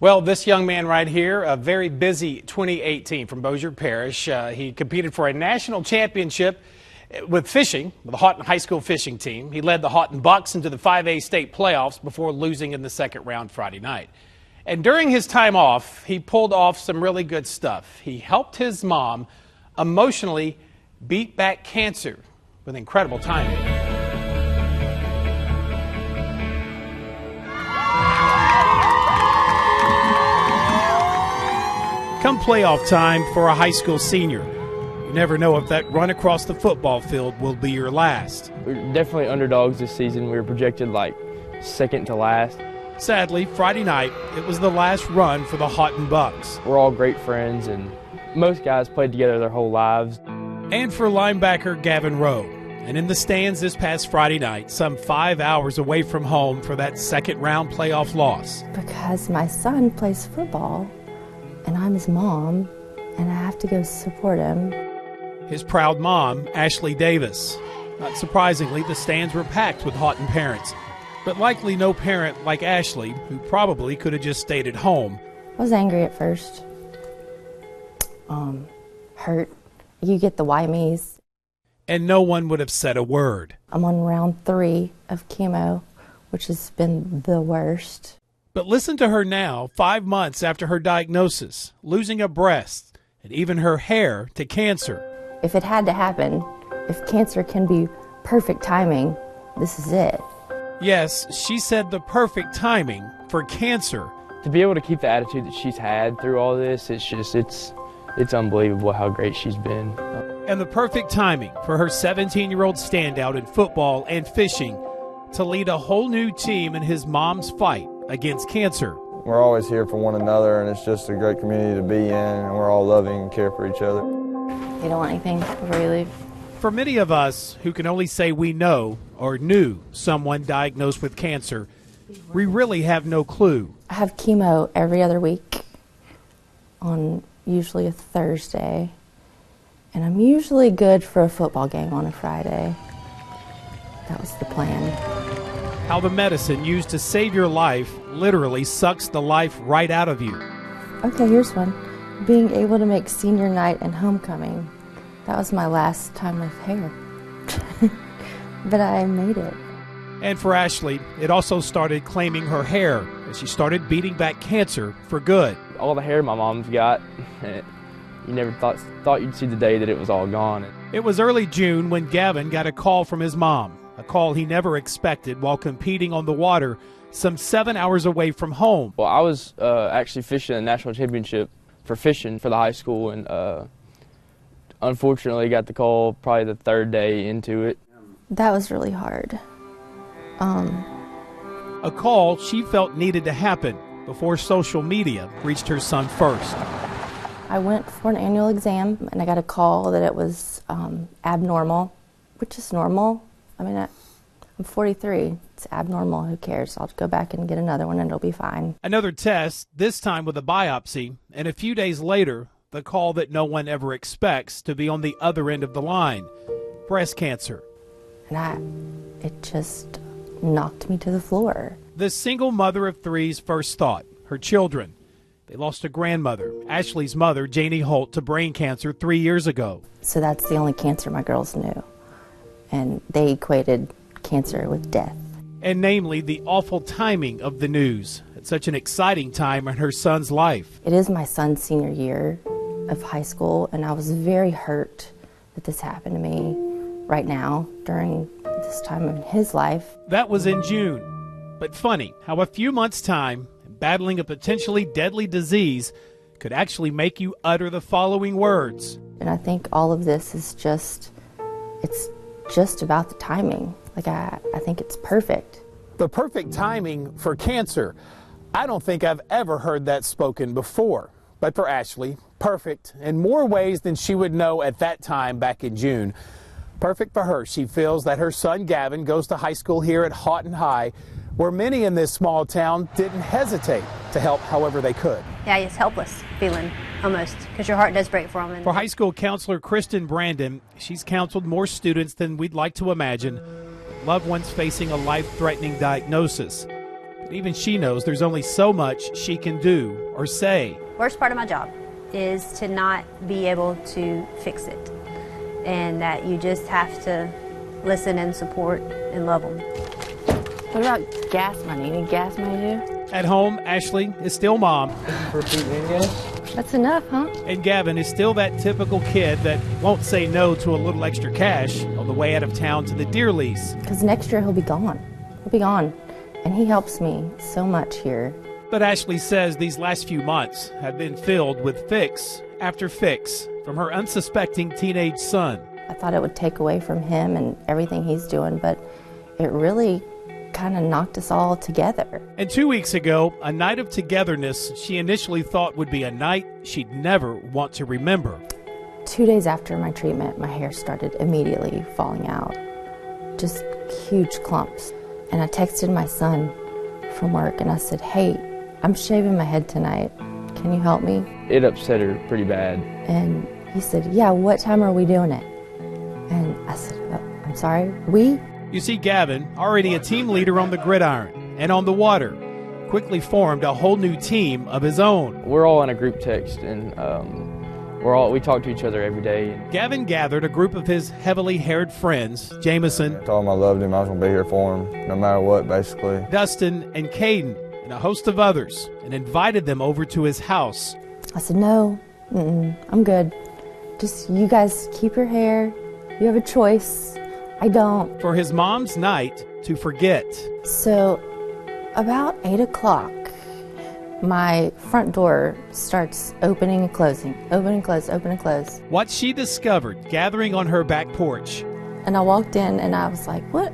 Well, this young man right here, a very busy 2018 from Bossier Parish. He competed for a national championship with fishing, with the Houghton High School fishing team. He led the Houghton Bucks into the 5A state playoffs before losing in the second round Friday night. And during his time off, he pulled off some really good stuff. He helped his mom emotionally beat back cancer with incredible timing. Come playoff time for a high school senior, you never know if that run across the football field will be your last. We're definitely underdogs this season. We were projected like second to last. Sadly, Friday night, it was the last run for the Houghton Bucks. We're all great friends, and most guys played together their whole lives. And for linebacker Gavin Rowe. And in the stands this past Friday night, some 5 hours away from home for that second round playoff loss. Because my son plays football, and I'm his mom, and I have to go support him. His proud mom, Ashley Davis. Not surprisingly, the stands were packed with Houghton parents, but likely no parent like Ashley, who probably could have just stayed at home. I was angry at first. Hurt. You get the why me's. And no one would have said a word. I'm on round 3 of chemo, which has been the worst. But listen to her now, 5 months after her diagnosis, losing a breast and even her hair to cancer. If it had to happen, if cancer can be perfect timing, this is it. Yes, she said the perfect timing for cancer. To be able to keep the attitude that she's had through all this, it's unbelievable how great she's been. And the perfect timing for her 17-year-old standout in football and fishing to lead a whole new team in his mom's fight against cancer. We're always here for one another, and it's just a great community to be in, and we're all loving and care for each other. You don't want anything before you leave? For many of us who can only say we know or knew someone diagnosed with cancer, we really have no clue. I have chemo every other week on usually a Thursday, and I'm usually good for a football game on a Friday. That was the plan. How the medicine used to save your life literally sucks the life right out of you. Okay, here's one. Being able to make senior night and homecoming. That was my last time with hair. But I made it. And for Ashley, it also started claiming her hair as she started beating back cancer for good. All the hair my mom's got, you never thought you'd see the day that it was all gone. It was early June when Gavin got a call from his mom, a call he never expected while competing on the water some 7 hours away from home. Well, I was actually fishing a national championship for fishing for the high school, and unfortunately got the call probably the third day into it. That was really hard. A call she felt needed to happen before social media reached her son first. I went for an annual exam, and I got a call that it was abnormal, which is normal. I mean, I'm 43. It's abnormal. Who cares? I'll go back and get another one, and it'll be fine. Another test, this time with a biopsy, and a few days later, the call that no one ever expects to be on the other end of the line, breast cancer. And it just knocked me to the floor. The single mother of three's first thought, her children. They lost a grandmother, Ashley's mother, Janie Holt, to brain cancer 3 years ago. So that's the only cancer my girls knew. And they equated cancer with death. And namely, the awful timing of the news at such an exciting time in her son's life. It is my son's senior year of high school, and I was very hurt that this happened to me right now during this time in his life. That was in June. But funny how a few months' time, battling a potentially deadly disease could actually make you utter the following words. And I think all of this is it's just about the timing. Like, I think it's perfect. The perfect timing for cancer. I don't think I've ever heard that spoken before. But for Ashley, perfect in more ways than she would know at that time back in June. Perfect for her. She feels that her son Gavin goes to high school here at Houghton High, where many in this small town didn't hesitate to help however they could. Yeah, it's helpless feeling almost, because your heart does break for them. For high school counselor Kristen Brandon, she's counseled more students than we'd like to imagine, loved ones facing a life-threatening diagnosis. Even she knows there's only so much she can do or say. Worst part of my job is to not be able to fix it, and that you just have to listen and support and love them. What about gas money? You need gas money too? At home, Ashley is still mom, That's enough, huh? and Gavin is still that typical kid that won't say no to a little extra cash on the way out of town to the deer lease. Because next year he'll be gone. He'll be gone. And he helps me so much here. But Ashley says these last few months have been filled with fix after fix from her unsuspecting teenage son. I thought it would take away from him and everything he's doing, but it really kind of knocked us all together. And 2 weeks ago, a night of togetherness she initially thought would be a night she'd never want to remember. 2 days after my treatment, my hair started immediately falling out. Just huge clumps. And I texted my son from work and I said, "Hey, I'm shaving my head tonight. Can you help me?" It upset her pretty bad. And he said, "Yeah, what time are we doing it?" And I said, "I'm sorry, we?" You see, Gavin, already a team leader on the gridiron and on the water, quickly formed a whole new team of his own. We're all in a group text, and we talk to each other every day. Gavin gathered a group of his heavily haired friends, Jameson, I told him I loved him. I was going to be here for him no matter what, basically. Dustin, and Caden, and a host of others, and invited them over to his house. I said, "No, I'm good. Just you guys keep your hair. You have a choice. I don't." For his mom's night to forget. So about 8 o'clock, my front door starts opening and closing, open and close, open and close. What she discovered gathering on her back porch. And I walked in and I was like, what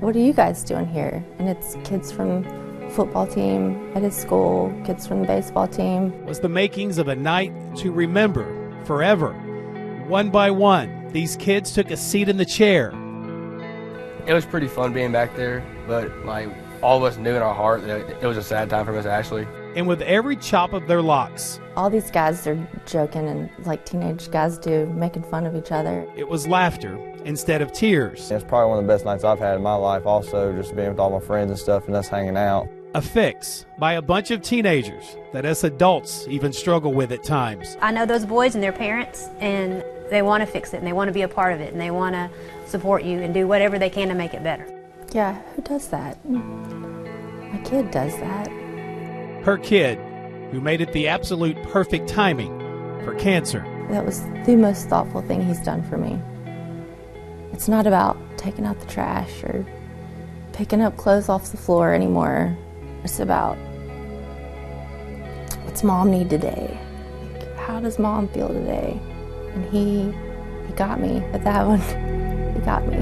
are you guys doing here? And it's kids from football team at his school, kids from the baseball team. Was the makings of a night to remember forever. One by one, these kids took a seat in the chair. It was pretty fun being back there, but all of us knew in our heart that it was a sad time for Miss Ashley. And with every chop of their locks, All these guys are joking and like teenage guys do, making fun of each other. it was laughter instead of tears. It's probably one of the best nights I've had in my life also, just being with all my friends and stuff and us hanging out. A fix by a bunch of teenagers that us adults even struggle with at times. I know those boys and their parents, and they want to fix it, and they want to be a part of it, and they want to support you and do whatever they can to make it better. Yeah, who does that? My kid does that. Her kid, who made it the absolute perfect timing for cancer. That was the most thoughtful thing he's done for me. It's not about taking out the trash or picking up clothes off the floor anymore. It's about, what's mom need today? Like, how does mom feel today? And he got me with that one. He got me.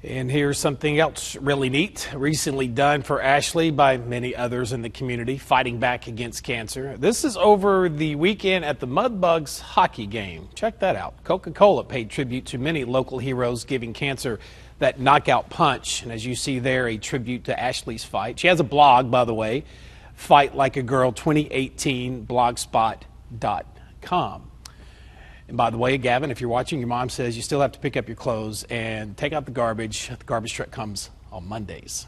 And here's something else really neat, recently done for Ashley by many others in the community fighting back against cancer. This is over the weekend at the Mudbugs hockey game. Check that out. Coca-Cola paid tribute to many local heroes, giving cancer that knockout punch. And as you see there, a tribute to Ashley's fight. She has a blog, by the way, Fight Like a Girl 2018, blogspot.com. And by the way, Gavin, if you're watching, your mom says you still have to pick up your clothes and take out the garbage. The garbage truck comes on Mondays.